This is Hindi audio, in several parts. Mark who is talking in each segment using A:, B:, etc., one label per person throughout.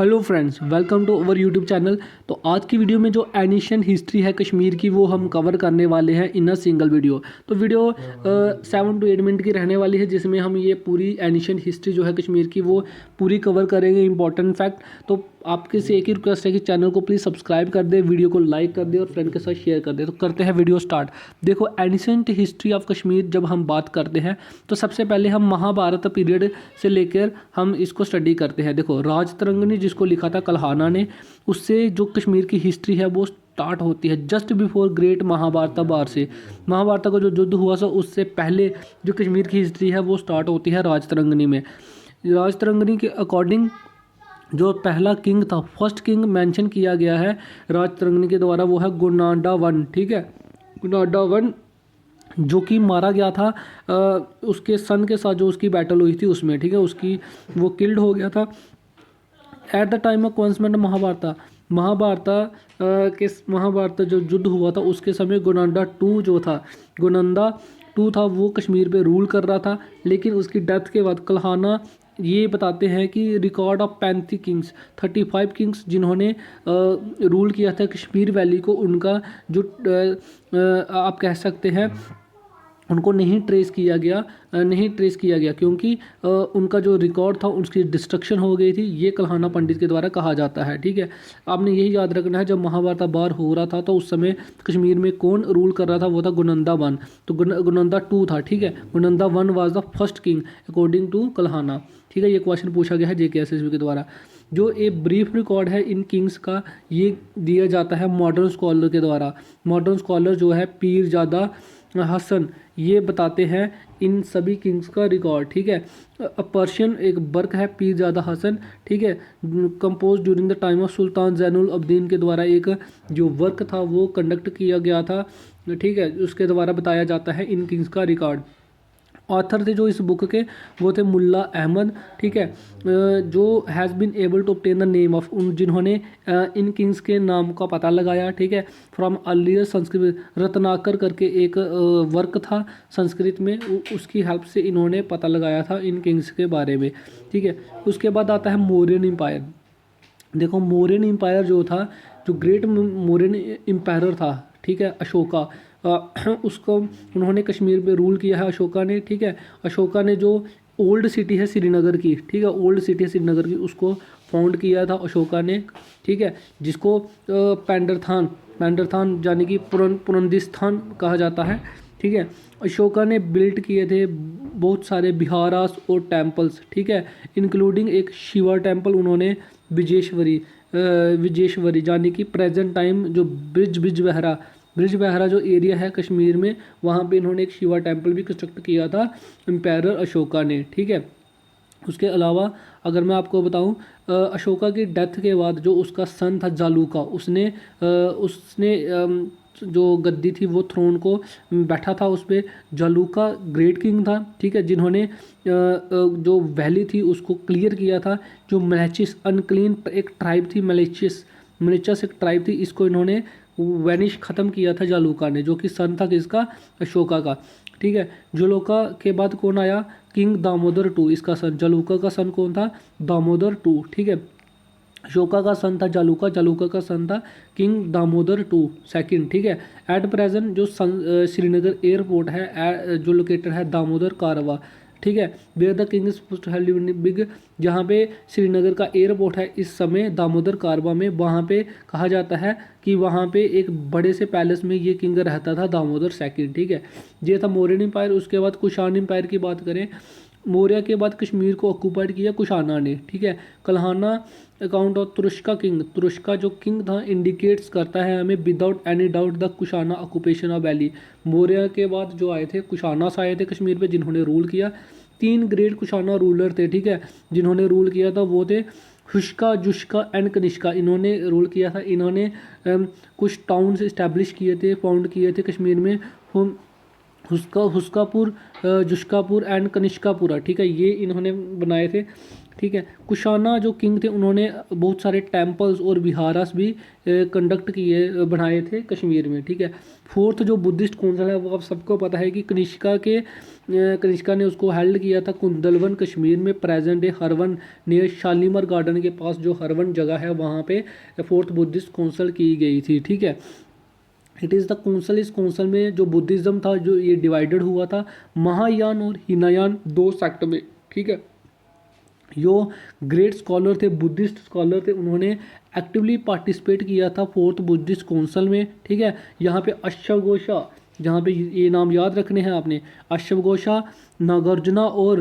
A: Hello friends, welcome to our YouTube channel. तो आज की वीडियो में जो एनिशिएंट हिस्ट्री है कश्मीर की वो हम कवर करने वाले हैं इन अ सिंगल वीडियो। तो वीडियो 7 to 8 मिनट की रहने वाली है, जिसमें हम ये पूरी एनिशिएंट हिस्ट्री जो है कश्मीर की वो पूरी कवर करेंगे, इंपॉर्टेंट फैक्ट। तो आपके से एक ही रिक्वेस्ट है कि चैनल को प्लीज़ सब्सक्राइब कर दे, वीडियो को लाइक कर दे और फ्रेंड के साथ शेयर कर दे। तो करते हैं वीडियो स्टार्ट। देखो, एनिशिएंट हिस्ट्री ऑफ कश्मीर जब हम बात करते हैं तो सबसे पहले हम महाभारत पीरियड से लेकर हम इसको स्टडी करते हैं। देखो, राजतरंगिणी जिसको लिखा था कल्हाना ने, उससे जो कश्मीर की हिस्ट्री है वो स्टार्ट होती है जस्ट बिफोर ग्रेट महाभारत वार से। महाभारत का जो युद्ध हुआ था उससे पहले जो कश्मीर की हिस्ट्री है वो स्टार्ट होती है राजतरंगिणी में। राजतरंगिणी के अकॉर्डिंग जो पहला किंग था, फर्स्ट किंग मेंशन किया गया है राजतरंगिणी के द्वारा, वो है गुनाडा वन। ठीक है, गुनाडा वन जो कि मारा गया था उसके सन के साथ जो उसकी बैटल हुई थी उसमें। ठीक है, उसकी वो किल्ड हो गया था एट द टाइम ऑफ कॉन्समेंट महाभारत जो युद्ध हुआ था उसके समय गुनाडा टू जो था, गुनंदा टू था, वो कश्मीर पे रूल कर रहा था। लेकिन उसकी डेथ के बाद कल्हाना ये बताते हैं कि रिकॉर्ड ऑफ 35 किंग्स जिन्होंने रूल किया था कश्मीर वैली को, उनका जो आप कह सकते हैं उनको नहीं ट्रेस किया गया क्योंकि उनका जो रिकॉर्ड था उसकी डिस्ट्रक्शन हो गई थी, ये कल्हाना पंडित के द्वारा कहा जाता है। ठीक है, आपने यही याद रखना है, जब महाभारत वार हो रहा था तो उस समय कश्मीर में कौन रूल कर रहा था, वो था गुनंदा वन। तो गुनंदा टू था। ठीक है, Gonanda one was the first king according to Kalhana. ठीक है, ये क्वेश्चन पूछा गया है JKSSB के द्वारा। जो एक ब्रीफ रिकॉर्ड है इन किंग्स का ये दिया जाता है मॉडर्न स्कॉलर के द्वारा। मॉडर्न स्कॉलर जो है पीरजादा हसन, ये बताते हैं इन सभी किंग्स का रिकॉर्ड। ठीक है, पर्शियन एक वर्क है पीरजादा हसन। ठीक है, compose during the time of Sultan Zainul Abidin के द्वारा एक जो वर्क था वो कंडक्ट किया गया था। ठीक है, उसके द्वारा बताया जाता है इन किंग्स का रिकॉर्ड। ऑथर थे जो इस बुक के, वो थे मुल्ला अहमद। ठीक है, जो has been able to obtain the name of, उन जिन्होंने इन किंग्स के नाम का पता लगाया। ठीक है, फ्रॉम अर्लियर संस्कृत, रत्नाकर करके एक वर्क था संस्कृत में, उसकी हेल्प से इन्होंने पता लगाया था इन किंग्स के बारे में। ठीक है, उसके बाद आता है मौर्यन एम्पायर। देखो, मौर्यन एम्पायर जो था, जो ग्रेट मौर्यन एम्पायर था, ठीक है, अशोका, उसको उन्होंने कश्मीर पे रूल किया है अशोका ने। ठीक है, अशोका ने जो ओल्ड सिटी है श्रीनगर की, ठीक है, ओल्ड सिटी है श्रीनगर की, उसको फाउंड किया था अशोका ने। ठीक है, जिसको पेंडरथान यानी कि पुरंदिस्थान कहा जाता है। ठीक है, अशोका ने बिल्ट किए थे बहुत सारे बिहारास और टेम्पल्स। ठीक है, इंक्लूडिंग एक शिवा टेम्पल उन्होंने विजेश्वरी यानी कि प्रेजेंट टाइम जो ब्रिज बहरा जो एरिया है कश्मीर में, वहाँ पे इन्होंने एक शिवा टेम्पल भी कंस्ट्रक्ट किया था एम्पायर अशोका ने। ठीक है, उसके अलावा अगर मैं आपको बताऊं, अशोका की डेथ के बाद जो उसका सन था जालूका, उसने जो गद्दी थी वो थ्रोन को बैठा था उस पर। जालूका ग्रेट किंग था। ठीक है, जिन्होंने जो वैली थी उसको क्लियर किया था। जो मलेचिस अनक्लीन एक ट्राइब थी, मलेचियस एक ट्राइब थी, इसको इन्होंने वैनिश ख़त्म किया था जालूका ने, जो कि सन था किसका, अशोका का। ठीक है, जालूका के बाद कौन आया, किंग दामोदर टू, इसका सन। जालूका का सन कौन था, दामोदर टू। ठीक है, अशोका का सन था जालूका का सन था किंग दामोदर टू सेकंड। ठीक है, एट प्रेजेंट जो श्रीनगर एयरपोर्ट है जो लोकेटेड है दामोदर कारवा। ठीक है, where the king is big, जहाँ पे श्रीनगर का एयरपोर्ट है इस समय दामोदर कारवा में, वहाँ पे कहा जाता है कि वहाँ पे एक बड़े से पैलेस में ये किंग रहता था, दामोदर सेकंड। ठीक है, ये था मौर्यन एम्पायर। उसके बाद कुषाण एम्पायर की बात करें, मौर्य के बाद कश्मीर को ऑक्यूपाइड किया कुषाणा ने। ठीक है, कल्हाना अकाउंट ऑफ तुरुष्का जो किंग था इंडिकेट्स करता है हमें without any doubt the Kushana occupation of valley. Maurya के बाद जो आए थे कुषाणास आए थे कश्मीर पे, जिन्होंने रूल किया। 3 ग्रेट कुषाणा रूलर थे। ठीक है, जिन्होंने रूल किया था वो थे हुष्का, जुष्का एंड कनिष्का, इन्होंने रूल किया था। इन्होंने कुछ टाउन्स इस्टेब्लिश किए थे, फाउंड किए थे कश्मीर में, हुस्कापुर, जुष्कापुर एंड कनिष्कापुरा। ठीक है, ये इन्होंने बनाए थे। ठीक है। कुशाना जो किंग थे उन्होंने बहुत सारे टेम्पल्स और विहारास भी कंडक्ट किए बनाए थे कश्मीर में, ठीक है। फोर्थ जो बुद्धिस्ट काउंसिल है वो आप सबको पता है कि कनिष्का ने उसको हेल्ड किया था कुंदलवन कश्मीर में, present day Harvan near Shalimar garden के पास जो हरवन जगह है वहाँ पे फोर्थ बुद्धिस्ट काउंसिल की गई थी, ठीक है। इट इज़ द काउंसिल, इस काउंसिल में जो बुद्धिज़्म था जो ये डिवाइडेड हुआ था महायान और हीनायान दो सेक्ट में, ठीक है। जो ग्रेट स्कॉलर थे, बुद्धिस्ट स्कॉलर थे, उन्होंने एक्टिवली पार्टिसिपेट किया था फोर्थ बुद्धिस्ट काउंसिल में, ठीक है। यहाँ पे अश्वघोषा, जहाँ पे ये नाम याद रखने हैं आपने, अश्वघोषा, नागार्जुना और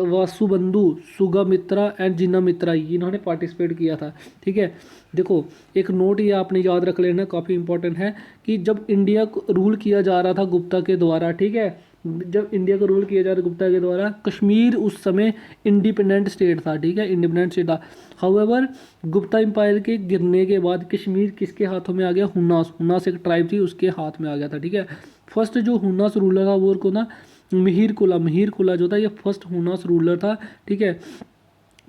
A: वासुबंधु, सुगामित्रा एंड जिनामित्रा, इन्होंने पार्टिसिपेट किया था, ठीक है। देखो एक नोट ये आपने याद रख लेना, काफ़ी इंपॉर्टेंट है कि जब इंडिया को रूल किया जा रहा था गुप्ता के द्वारा, ठीक है, जब इंडिया को रूल किया जा रहा गुप्ता के द्वारा, कश्मीर उस समय इंडिपेंडेंट स्टेट था, ठीक है, इंडिपेंडेंट स्टेट था। हाउएवर गुप्ता एम्पायर के गिरने के बाद कश्मीर किसके हाथों में आ गया? हुन्नास एक ट्राइब थी उसके हाथ में आ गया था, ठीक है। फर्स्ट जो हुन्नास रूलर था वो को ना मिहिर कुला जो था ये फर्स्ट हुन्नास रूलर था, ठीक है।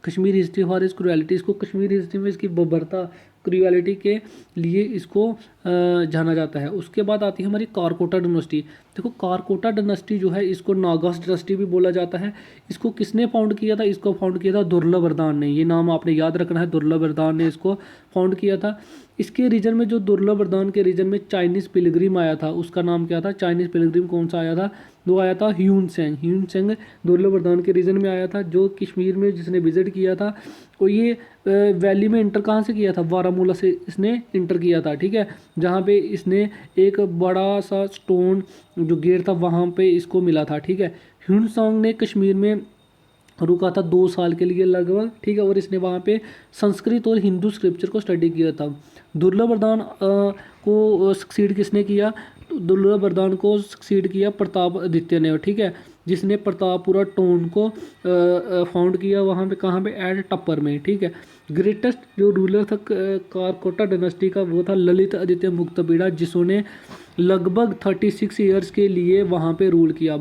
A: कश्मीर हिस्ट्री फॉर इस क्रुएलिटी, इसको कश्मीर हिस्ट्री में इसकी बर्बरता क्रुएलिटी के लिए इसको जाना जाता है। उसके बाद आती है हमारी कारकोटा डायनेस्टी। देखो कारकोटा डायनेस्टी जो है इसको नागास डायनेस्टी भी बोला जाता है। इसको किसने फाउंड किया था? इसको फाउंड किया था दुर्लभवर्धन ने, ये नाम आपने याद रखना है, दुर्लभवर्धन ने इसको फाउंड किया था। इसके रीजन में जो दुर्लभवर्धन के रीजन में चाइनीज़ पिलग्रिम आया था, उसका नाम क्या था? चाइनीज़ पिलग्रिम कौन सा आया था? वो आया था ह्यून सेंग दुर्लभवर्धन के रीजन में आया था, जो कश्मीर में जिसने विजिट किया था। और ये वैली में इंटर कहाँ से किया था? बारामूला से इसने इंटर किया था, ठीक है, जहाँ पे इसने एक बड़ा सा स्टोन जो गेट था वहाँ पे इसको मिला था, ठीक है। ह्यून सेंग ने कश्मीर में रुका था 2 साल के लिए लगभग, ठीक है, और इसने वहाँ पे संस्कृत और हिंदू स्क्रिप्चर को स्टडी किया था। दुर्लभवर्धन को सक्सीड किसने किया? दुर्लभवर्धन को सक्सीड किया प्रतापादित्य ने, ठीक है, जिसने प्रतापपुरा टाउन को फाउंड किया वहाँ पे, कहाँ पे? एट टप्पर में, ठीक है। ग्रेटेस्ट जो रूलर था कारकोटा डायनेस्टी का वो था ललित आदित्य मुक्तापीड़ा, जिसने लगभग 36 ईयर्स के लिए वहाँ पे रूल किया।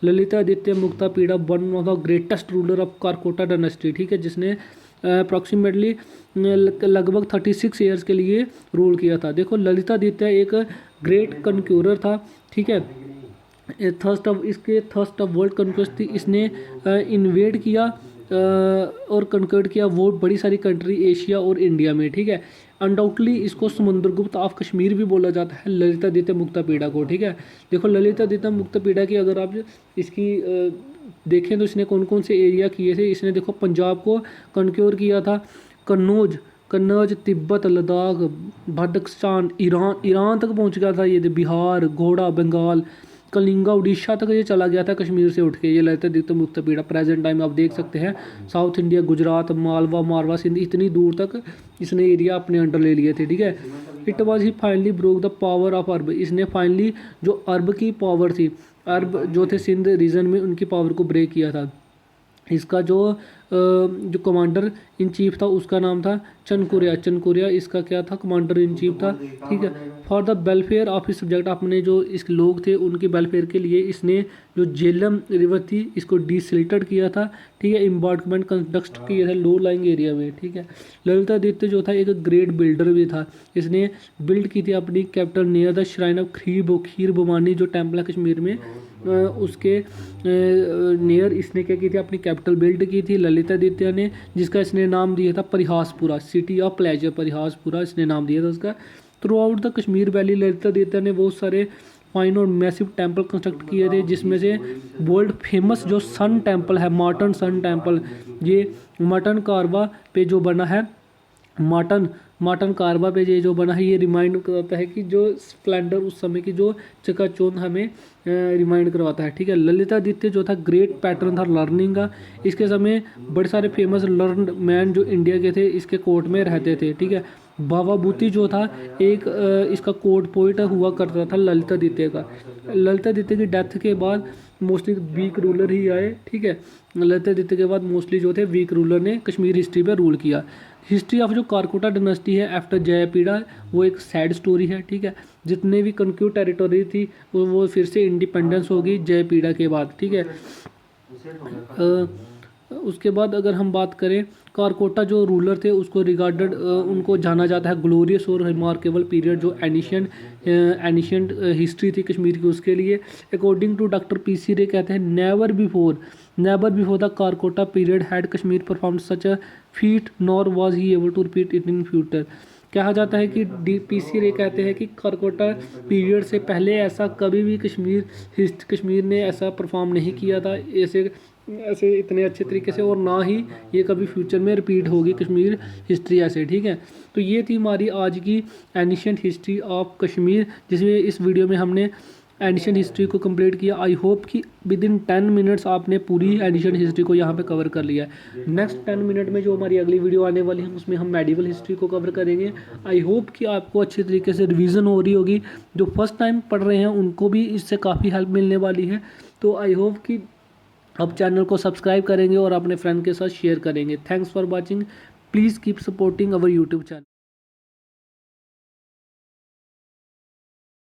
A: Lalitaditya Muktapida one of the greatest ruler of Karkota dynasty, ठीक है, जिसने अप्रॉक्सीमेटली लगभग 36 ईयर्स के लिए रूल किया था। देखो ललितादित्य एक ग्रेट कन्क्यूरर था, ठीक है। थर्स्ट ऑफ वर्ल्ड कन्क्वेस्ट थी, इसने इन्वेड किया और कन्वर्ट किया वो बड़ी सारी कंट्री एशिया और इंडिया में, ठीक है। अनडाउटली इसको समुद्रगुप्त ऑफ कश्मीर भी बोला जाता है ललितादित्य मुक्तापीड़ा को, ठीक है। देखो ललितादित्य मुक्तापीड़ा की अगर आप इसकी देखें तो इसने कौन कौन से एरिया किए थे। इसने देखो पंजाब को कन्क्योर किया था, कन्नौज, तिब्बत, लद्दाख, बदख्शान, ईरान तक पहुंच गया था ये, बिहार, घोड़ा, बंगाल, कलिंगा, उड़ीसा तक ये चला गया था कश्मीर से उठ के। ये ललितादित्य मुक्तापीड़ा प्रेजेंट टाइम आप देख सकते हैं साउथ इंडिया, गुजरात, मालवा, मारवा, सिंध, इतनी दूर तक इसने एरिया अपने अंडर ले लिए थे, ठीक है। It was he finally broke the power of Arab, इसने फाइनली जो अरब की पावर थी, अरब जो थे सिंध रीजन में, उनकी पावर को ब्रेक किया था। इसका जो कमांडर इन चीफ था उसका नाम था चनकुरिया इसका क्या था? कमांडर इन चीफ था, ठीक है। For the welfare of his subject, अपने जो इस लोग थे उनके वेलफेयर के लिए इसने जो झेलम रिवर थी इसको डिसल्टेड किया था, ठीक है। एम्बार्कमेंट कंस्ट्रक्ट किए थे लो लाइंग एरिया में, ठीक है। ललितादित्य जो था एक ग्रेट बिल्डर भी था, इसने बिल्ड की थी अपनी capital near the shrine of Kheer Bhawani जो टेम्पल है कश्मीर में, उसके नियर इसने क्या की थी? अपनी कैपिटल बिल्ड की थी ललितादित्य ने, जिसका इसने नाम दिया था परिहासपुरा, सिटी ऑफ प्लेजर, परिहासपुरा इसने नाम दिया था उसका। Through out the Kashmir valley Lalitaditya ने बहुत सारे फाइन और मैसिव टेम्पल कंस्ट्रक्ट किए थे, जिसमें से वर्ल्ड फेमस जो सन टेम्पल है, मार्टन सन टेम्पल, ये मार्टन कारवा पे जो बना है, मार्टन कारवा पे ये जो बना है, ये रिमाइंड करता है कि जो स्प्लेंडर उस समय की जो चकाचौंध हमें रिमाइंड करवाता है, ठीक है। ललितादित्य जो था ग्रेट पैटर्न था लर्निंग का। इसके समय बड़े सारे फेमस लर्नड मैन जो इंडिया के थे इसके कोर्ट में रहते थे, ठीक है। बाबा बूती जो था एक इसका कोर्ट पोइट हुआ करता था ललितादित्य का। ललितादित्य की डेथ के बाद मोस्टली वीक रूलर ही आए, ठीक है। ललितादित्य के बाद मोस्टली जो थे वीक रूलर ने कश्मीर हिस्ट्री पर रूल किया। हिस्ट्री ऑफ जो कारकोटा डायनेस्टी है आफ्टर जयपीड़ा वो एक सैड स्टोरी है, ठीक है। जितने भी कन्क्यूट टेरिटोरी थी वो फिर से इंडिपेंडेंस होगी जयपीड़ा के बाद, ठीक है। उसके बाद अगर हम बात करें कारकोटा जो रूलर थे उसको रिगार्डेड उनको जाना जाता है ग्लोरियस और रिमार्केबल पीरियड जो एनिशियंट हिस्ट्री थी कश्मीर की उसके लिए। अकॉर्डिंग टू डॉक्टर पी.सी. रे कहते हैं never before the Karkota period had Kashmir perform such a feat nor was he able to repeat it in future. कहा जाता है कि पी.सी. रे कहते हैं कि कारकोटा पीरियड से पहले ऐसा कभी भी कश्मीर ने ऐसा परफॉर्म नहीं किया था ऐसे इतने अच्छे तरीके से, और ना ही ये कभी फ्यूचर में रिपीट होगी कश्मीर हिस्ट्री ऐसे। ठीक है, तो ये थी हमारी आज की एनिशिएंट हिस्ट्री ऑफ कश्मीर, जिसमें इस वीडियो में हमने एनिशिएंट हिस्ट्री को कंप्लीट किया। आई होप कि विद इन 10 मिनट्स आपने पूरी एनिशिएंट हिस्ट्री को यहाँ पे कवर कर लिया है। नेक्स्ट 10 मिनट में जो हमारी अगली वीडियो आने वाली है उसमें हम मेडिवल हिस्ट्री को कवर करेंगे। आई होप कि आपको अच्छी तरीके से रिवीजन हो रही होगी, जो फर्स्ट टाइम पढ़ रहे हैं उनको भी इससे काफ़ी हेल्प मिलने वाली है। तो आई होप कि आप चैनल को सब्सक्राइब करेंगे और अपने फ्रेंड के साथ शेयर करेंगे। Thanks for watching, please keep supporting our YouTube channel.